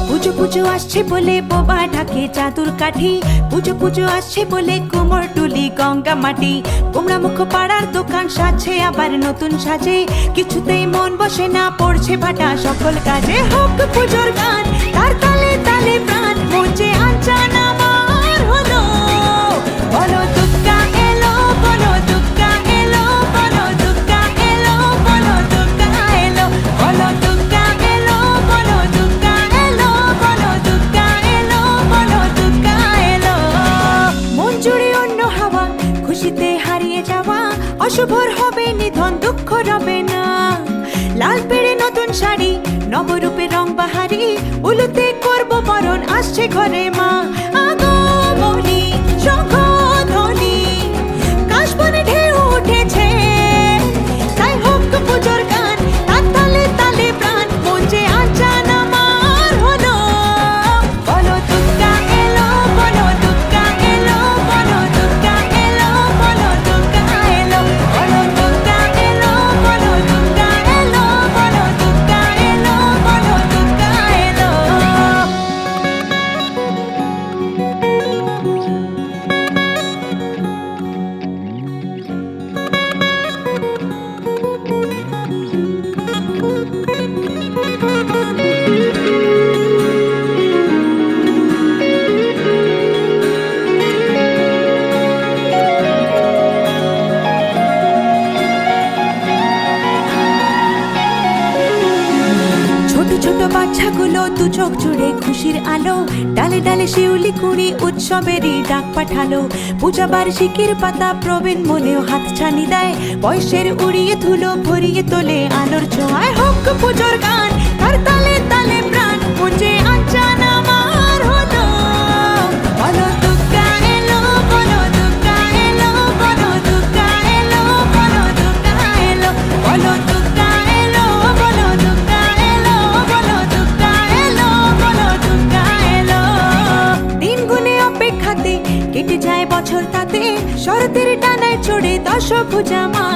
পুজো পুজো আসছে বলে বোবা ঢাকে চাদুর কাঠি, পুজো পুজো আসছে বলে কোমর টুলি গঙ্গা মাটি। কুমড়া মুখ পাড়ার দোকান সাজছে আবার নতুন সাজে, কিছুতেই মন বসে না, পড়ছে ভাটা সকল কাজে। হোক পুজোর গান, তার তালে তালে প্রাণ, মঞ্চে আনচান আমার হলো। বলো দুর্গা এলো, বলো দুর্গা এলো, বলো দুর্গা এলো, বলো দুর্গা এলো, বলো দুর্গা এলো, বলো দুর্গা এলো, বলো দুর্গা এলো, বলো দুর্গা এলো। মন জুড়ে অন্য হাওয়া, খুশিতে হারিয়ে যাওয়া, অশুভর হবে নিধন, দুঃখ রবে না। লাল পেড়ে নতুন শাড়ি, নবরূপে রং বাহারি, উলুতে করব বরণ, আসছে ঘরে মা। আগমনী শঙ্খধ্বনি, কাশবনে ঢেউ উঠেছে, তাই হোক পুজোর গান, তার তালে তালে প্রাণ, মঞ্চে আনচান আমার হলো। বলো দুর্গা এলো, বলো দুর্গা এলো, বলো দুর্গা এলো, বলো দুর্গা এলো, বলো দুর্গা এলো, বলো দুর্গা এলো, বলো দুর্গা এলো, বলো দুর্গা এলো। ছোট ছোট বাচ্চাগুলো দু চোখ জুড়ে খুশির আলো, ডালে ডালে শিউলি কুড়ি উৎসবেরই ডাক পাঠালো। পূজা বার্ষিকীর পাতা প্রবীণ মনেও হাত ছানি দেয়, বয়সের উড়িয়ে ধুলো ভরিয়ে তোলে আলোর ছোঁয়ায়। হোক পুজোর গান, তার তালে তালে প্রাণ, মঞ্চে আনচান আমার হলো। বলো দুর্গা এলো, বলো দুর্গা এলো, বলো দুর্গা এলো, বলো দুর্গা এলো, বলো দুর্গা এলো, বলো দুর্গা এলো, বলো দুর্গা এলো, বলো দুর্গা এলো। দিন গুনে অপেক্ষাতে কেটে যায় বছর, তাতে শরতের ডানায় চড়ে দশভুজা মা।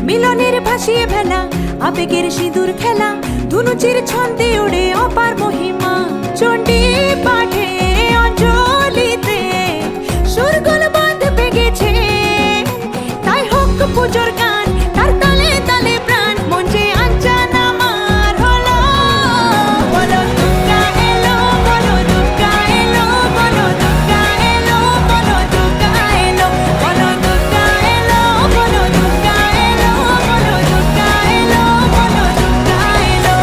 মিলনের ভাসিয়ে ভেলা, আবেগের সিঁদুর খেলা, ধুনুচির ছন্দে ওড়ে অপার মহিমা। চণ্ডী পাঠে অঞ্জলিতে সুরগুল বাঁধবে গেছে, তাই হোক পুজোর গান, তার তালে তালে প্রাণ, মঞ্চে আনচান আমার হলো। বলো দুর্গা এলো, বলো দুর্গা এলো, বলো দুর্গা এলো, বলো দুর্গা এলো, বলো দুর্গা এলো, বলো দুর্গা এলো, বলো দুর্গা এলো, বলো দুর্গা এলো।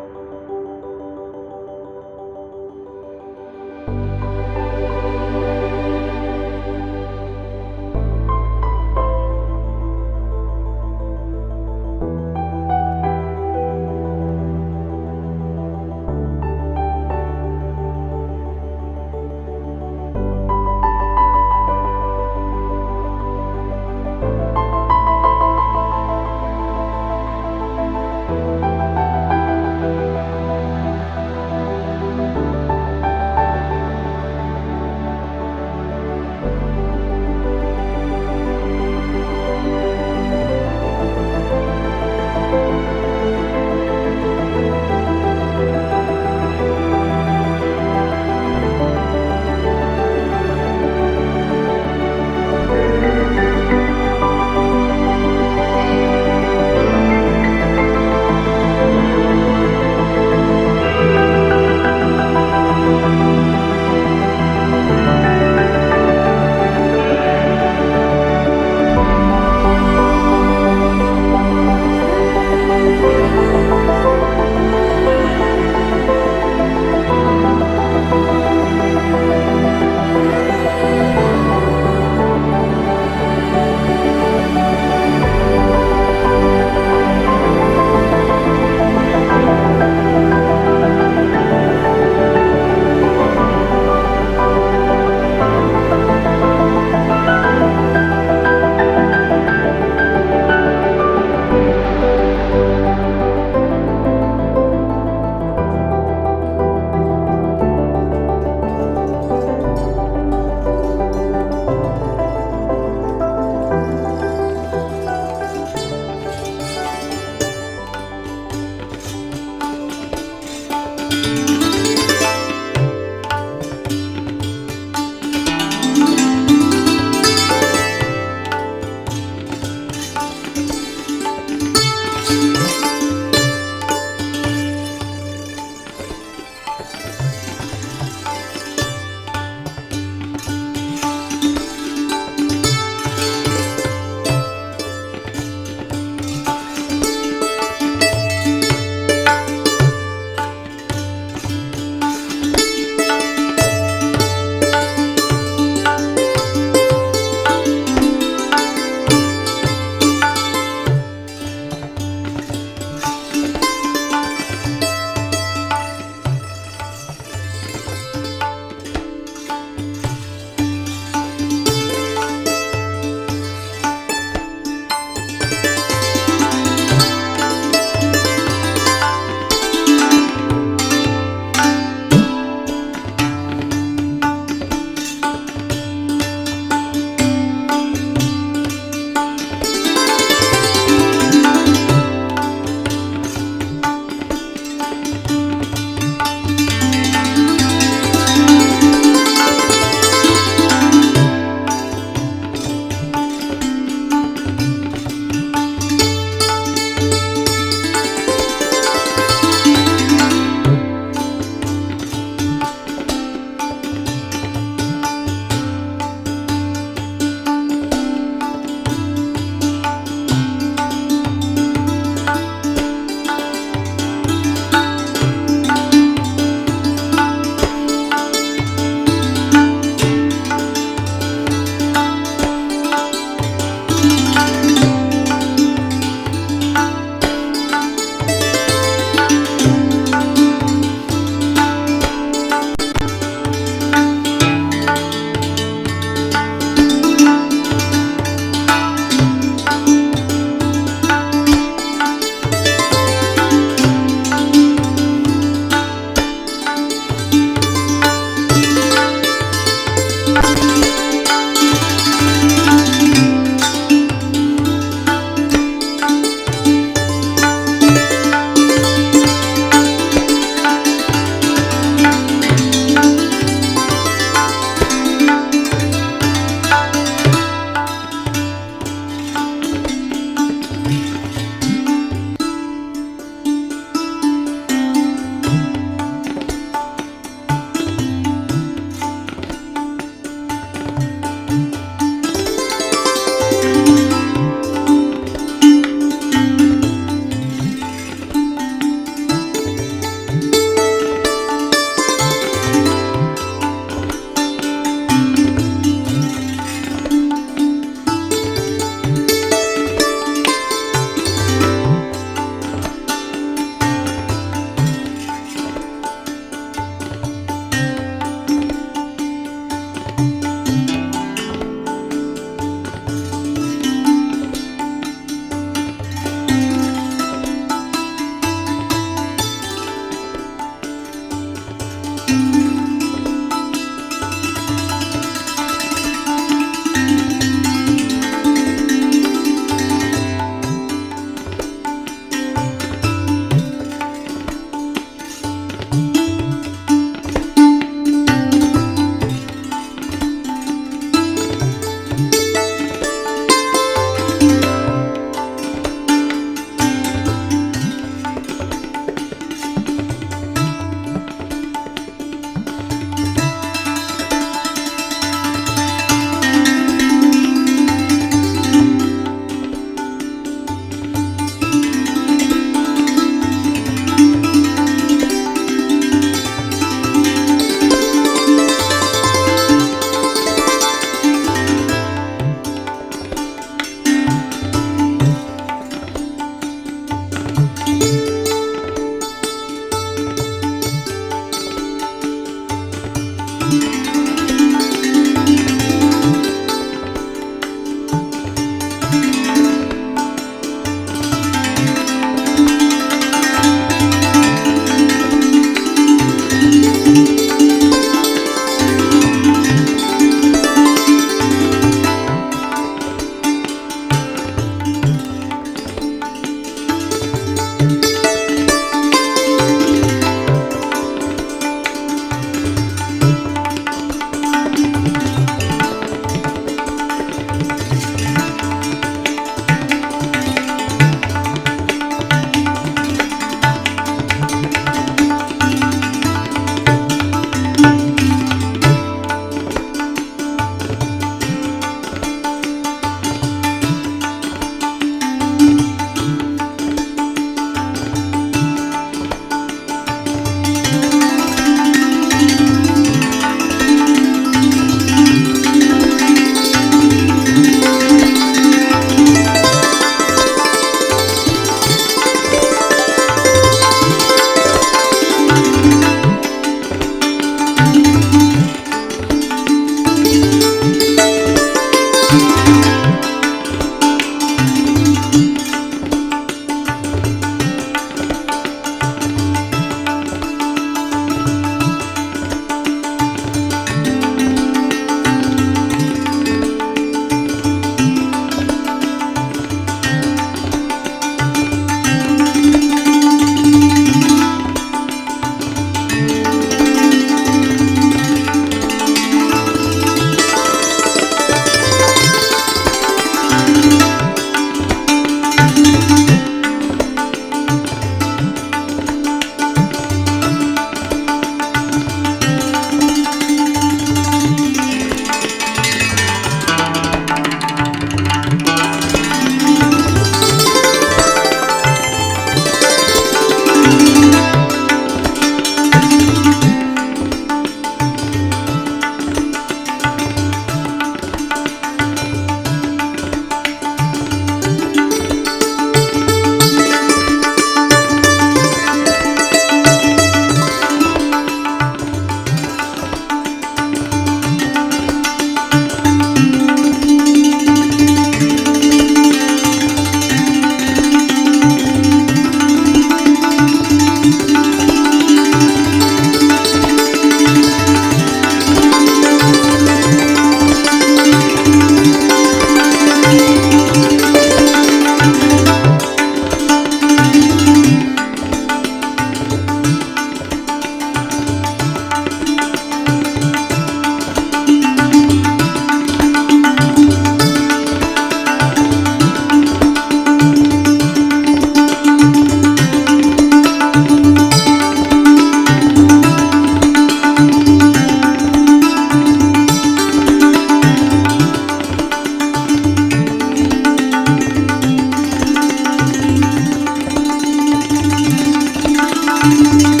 Thank you.